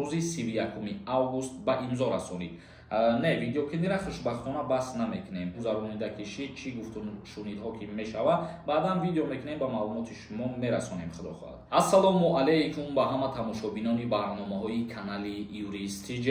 рӯзи 31 август ба имзо расонид. Не видеоклипро хушбахтона бас намекунем. Гузаронида киши чи гуфту шунидҳо ки мешава, баъдан видео мекунем ба маълумоти шумо мерасонем. Худо хоҳад. Ассалому алайкум ба ҳама тамошобинони барномаҳои канали Юрист TJ.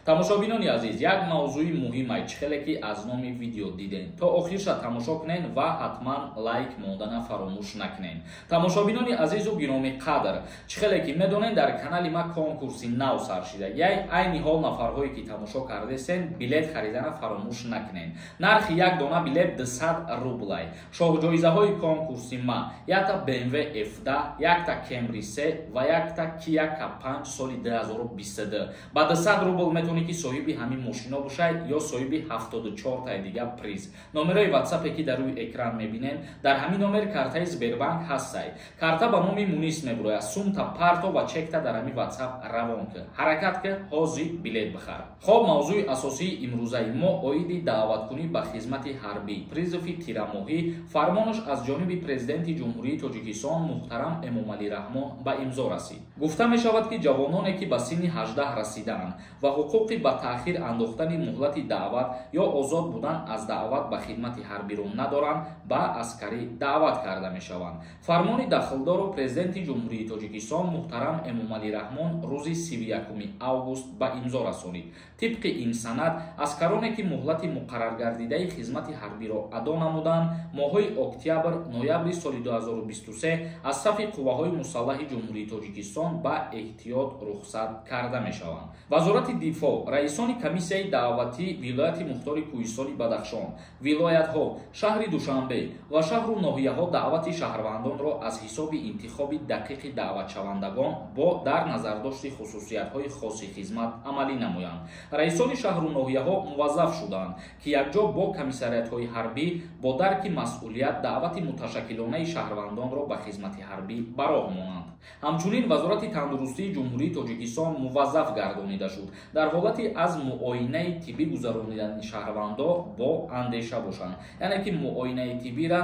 Тамошобинони азиз, як мавзӯи муҳим чихеле ки аз номи видео дидем. То охирша тамошо кунен ва ҳатман лайк мондана фаромӯш накунен. Тамошобинони азизу гироми қадр, чихеле ки медонен дар канали ма конкурси нав сар шуда. Яй айни ҳол нафарҳое ки тамошо кардесен билет харидана фаромӯш накунен. Нархи як дона билет 200 рублай. Шоҳҷоизаҳои конкурси ма якта BMW F10, якта Camry 3 ва якта Kia K5 соли 2022. Ба 200 рубл метавонӣ ки соҳиби ҳамин мошино бошад ё соҳиби 74 таи дига приз. Номерои WhatsApp ки дар рӯи экран мебинен, дар ҳамин номер картаи Сбербанк ҳастай. Карта ба номи Мунис мебурояд. Сумта парто ва чекта дар ҳамин WhatsApp равон ки. Ҳаракат ки ҳозир билет бихар. Хоб мавзӯи асосии имрӯзаи мо оиди даъваткунӣ ба хизмати ҳарбӣ, призови тирамоҳӣ, фармонаш аз ҷониби президенти ҷумҳурии Тоҷикистон муҳтарам Эмомалӣ Раҳмон ба имзо расид. Гуфта мешавад ки ҷавононе ки ба синни 18 расидаанд ва ҳуқуқи ба таъхир андохтани муҳлати даъват ё озод будан аз даъват ба хидмати ҳарбиро надоранд, ба аскарӣ даъват карда мешаванд. Фармони дахлдору президенти ҷумҳурии Тоҷикистон муҳтарам Эмомалӣ Раҳмон рӯзи 31 август ба имзо расонид. Тибқи ин санад, аскароне ки муҳлати муқарраргардидаи хизмати ҳарбиро адо намуданд, моҳҳои октябр, ноябри соли 2023 аз сафи қувваҳои мусаллаҳи ҷумҳурии Тоҷикистон ба эҳтиёт рухсат карда мешаванд. Вазорати дифоъ, раисони комиссияи даъватӣ вилояти мухтори Кӯҳистони Бадахшон, вилоятҳо, шаҳри Душанбе ва шаҳру ноҳияҳо даъвати шаҳрвандонро аз ҳисоби интихоби дақиқи даъватшавандагон бо дар назардошти хусусиятҳои хоси хизмат амалӣ намоянд. раисони шаҳру ноҳияҳо муваззаф шуданд ки якҷо бо комиссариятҳои ҳарбӣ бо дарки масъулият даъвати муташаккилонаи шаҳрвандонро ба хизмати ҳарбӣ ба роҳ монанд. ҳамчунин вазорати тандурустии ҷумҳурии Тоҷикистон муваззаф гардонида шуд дар ҳолати аз муоинаи тиббӣ гузаронидани шаҳрвандо бо андеша бошанд. яъне ки муоинаи тиббира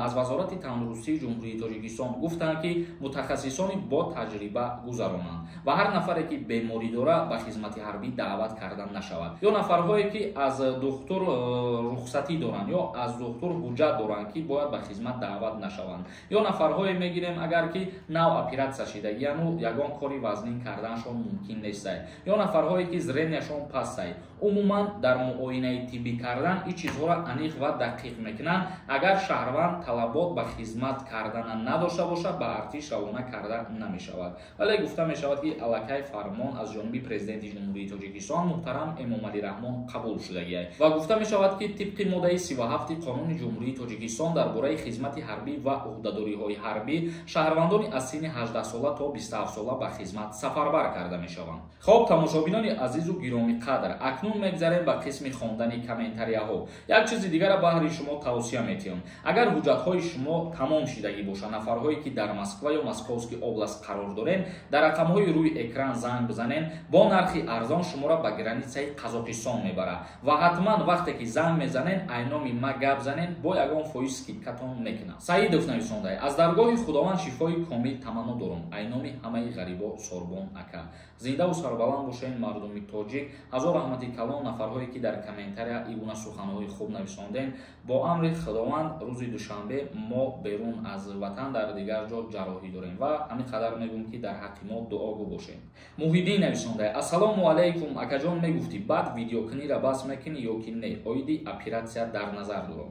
аз вазорати тандурустии ҷумҳурии Тоҷикистон гуфтанд ки мутахассисони бо таҷриба гузаронанд ва ҳар нафаре ки беморӣ дора ба хизмати ҳарбӣ даъват карда нашавад. ё нафарҳое ки аз духтур рухсатӣ доранд ё аз духтур ҳуҷҷат доранд ки бояд ба хизмат даъват нашаванд. ё нафарҳое мегирем агар ки нав оператсия шидагияну ягон кори вазнин карданашон мумкин нестай. ё нафарҳое ки зренияшон пастай. умуман дар муоинаи тиббӣ кардан ин чизҳоро аниқ ва дақиқ мекунанд. агар шаҳрванд талабот ба хизмат кардана надошта бошад, ба артиш равона карда намешавад. вале гуфта мешавад ки аллакай фармон аз ҷониби президенти ҷумҳурии Тоҷикистон муҳтарам Эмомалӣ Раҳмон қабул шудагиай ва гуфта мешавад ки тибқи моддаи 37 қонуни ҷумҳурии Тоҷикистон дар бораи хизмати ҳарбӣ ва уҳдадориҳои ҳарбӣ шаҳрвандони аз синни 18 сола то 27 сола ба хизмат сафарбар карда мешаванд. хоб тамошобинони азизу гироми қадр, акнун мегзарем ба қисми хондани комментарияҳо. як чизи дигара баҳри шумо тавсия метиҳам. агар ҳуҷҷатҳои шумо тамом шидагӣ бошад, нафарҳое ки дар Москва ё Московский област қарор дорен, дар рақамҳои рӯи экран занг бизанен, бо нархи арзон шуморо ба границаи Қазоқистон мебарад ва ҳатман вақте ки занг мезанен айноми ма гап занен, бо ягон фоиз скидкатон мекунам. Саидов нависондай: аз даргоҳи худованд шифои комил таманно дорам. айноми ҳамаи ғарибо Сорбон ака. зиндаву сарбаланд бошед мардуми тоҷик. ҳазор раҳмати калон нафарҳое ки дар комментария ин гуна суханҳои хуб нависонден. бо амри худованд рӯзи душанбе мо берун аз ватан дар дигар ҷо ҷарроҳӣ дорем ва ҳамин қадар мегӯм ки дар ҳаққи мо дуогӯ бошем. муҳиддин нависондай: ассалому алайкум акаҷон, мегуфти баъд видеоклипро бас мекунӣ ё ки не? оиди оператсия дар назар дорам.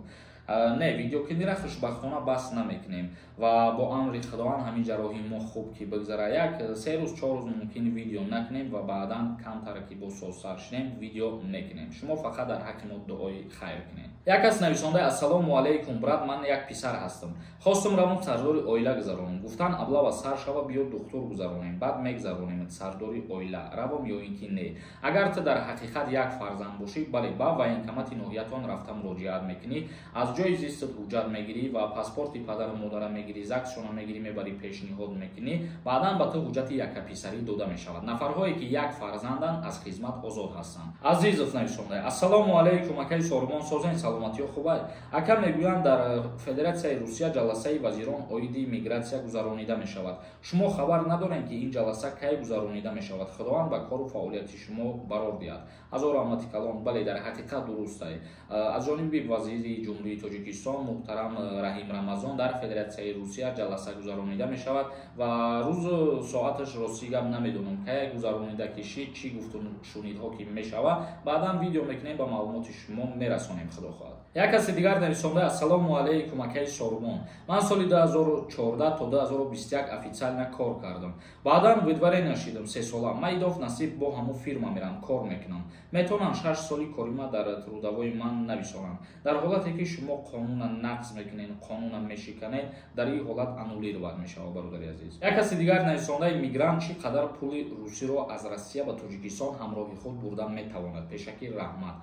не видеоклипро хушбахтона бас намекунем ва бо амри худованд ҳамин ҷарроҳи мо хуб ки бигзара. як 3 рӯз 4 рӯз мумкин видео накунем ва баъдан камтара ки бо созсар шидем видео мекунем. шумо фақат дар ҳаққи мо дуои хайр кунед. як кас нависонда: ассалому алайкум брат, ман як писар ҳастам. хостам равон сардори оила гузаронам. гуфтан аблава сар шава биё духтур гузаронем, баъд мегзаронем сардори оила. равам ё ин ки не? агар ту дар ҳақиқат як фарзанд бошӣ, бале ба военкомати ноҳиятон рафта муроҷиат мекунӣ, аз ҷои зистат ҳуҷҷат мегирӣ ва паспорти падару модара мегирӣ, заксшона мегирӣ, мебарӣ пешниҳод мекунӣ, баъдан ба ту ҳуҷҷати якаписарӣ дода мешавад. нафарҳое ки як фарзанданд аз хизмат озод ҳастанд. азизов нависонда: ассалому алайкум акаи Сорбон, созен саломатиё хубай. Ака мегӯянд дар Федератсияи Русия ҷаласаи вазирон оиди мигратсия гузаронида мешавад. Шумо хабар надоред ки ин ҷаласа кай гузаронида мешавад? Худованд ба кору фаъолияти шумо барор диҳад. Азо раҳмати калон, бале дар ҳақиқат дуруст аст. Аз ҷониби вазири ҷумҳурии Тоҷикистон муҳтарам Раҳим Рамазон дар Федератсияи Русия ҷаласа гузаронида мешавад ва рӯз соаташ рости гап намедонам кай гузаронида кишид, чӣ гуфту шунидҳо ки мешава. Баъдан видео мекунем ба маълумоти шумо мерасонем. Худо хоҳад. Як каси дигар нависонда: ассалому алайкум акаи Сорумон. Ман соли 2014 то 2021 официально кор кардам. Баъдан видваре нашидам 3 сола. Ман идоф насиб бо ҳамон фирма мерам, кор мекунам. Метавонам 6 соли корима дар трудовои ман нависонам. Дар ҳолате ки шумо қонуна нақз мекунед, қонуна мешиканед, дар ин ҳолат аннулировад мешавад, бародари азиз. Як каси дигар нависондаи мигрант чӣ қадар пули русиро аз Россия ба Тоҷикистон ҳамроҳи худ бурдан метавонад? Пешакӣ раҳмат.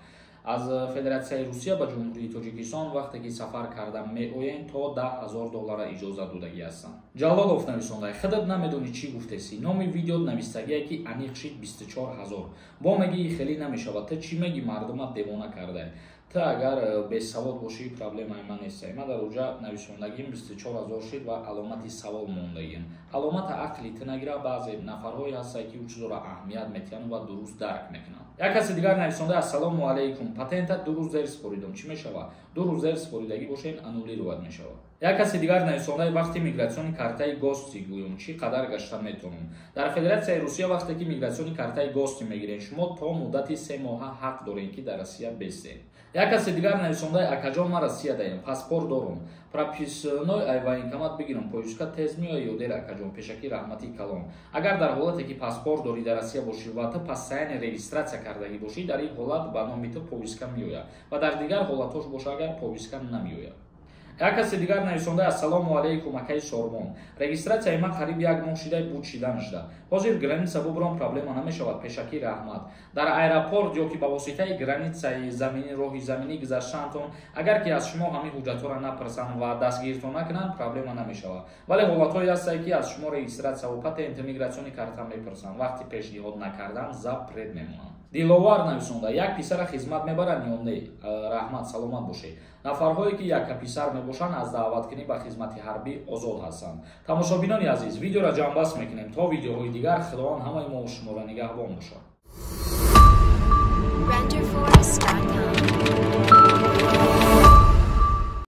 Аз Федератсияи Русия ба ҷумҳурии Тоҷикистон вақте ки сафар карда меоянд то $10,000 иҷоза додагӣ ҳастанд. Ҷалолов нависонда: худат намедонӣ чӣ гуфтеси? Номи видео навистагие ки аниқ шид 24,000. Бо мегии хеле намешавад. Та чӣ меги мардума девона кардаи? Та агар бесавод бошӣ проблемаи ман нестае. Ман дар уҷа нависондагим 24,000 шид ва аломати савол мондагим. Аломата ақли тинагира баъзе нафарҳое ҳастанд ки чизора аҳамият метиҳанд ва дуруст дарк мекунанд. Як каси дигар нависонда: ассалому алайкум. Патента 2 рӯз зер споридам. Чӣ мешавад? 2 рӯз зер споридагӣ бошед, аннулировад мешавад. Як каси дигар нависонда: вақти мигратсиони картаи гости гӯём, чӣ қадар гашта метавонам? Дар Федератсияи Русия вақте ки мигратсиони картаи гости мегиред, шумо то муддати 3 моҳа ҳақ доред ки дар Россия бестед. Як каси дигар нависонда: акаҷон ман Россия даем, паспорт дорам, прописной ай военкомат бигирам, поездка тез меояд ё дер акаҷон? Пешакӣ раҳмати калон. Агар дар ҳолате ки паспорт дорӣ дар Россия бошӣ ва ту постоянно регистратсия кардагӣ бошӣ, дар ин ҳолат ба номи ту повестка меояд ва дар дигар ҳолатош боша агар повестка намеояд. Як каси дигар нависонда: ассалому алайкум акаи Сормон. Регистратсияи ман қариб 1 моҳ шида буд шида нашуда. Ҳозир граница бубурам, проблема намешавад? Пешакӣ раҳмат. Дар аэропорт ё ки ба воситаи границаи заминӣ, роҳи заминӣ гузаштанатон, агар ки аз шумо ҳамин ҳуҷҷатҳоро напарсанд ва дастгиртон накунанд, проблема намешавад. Вале ҳолатҳое ҳастанд ки аз шумо регистратсия ва патент, мигратсиони карта мепарсанд. вақти пешниҳод накардан запрет мемонанд. Диловар нависонда: як писара хизмат мебаранд ё не? Раҳмат, саломат бошед. нафарҳое ки яка писар мебошанд аз даъваткунӣ ба хизмати ҳарбӣ озод ҳастанд. Тамошобинони азиз, видеоро ҷамъбаст мекунем. То видеоҳои дигар, худованд ҳамаи мо шуморо нигаҳбон бошад.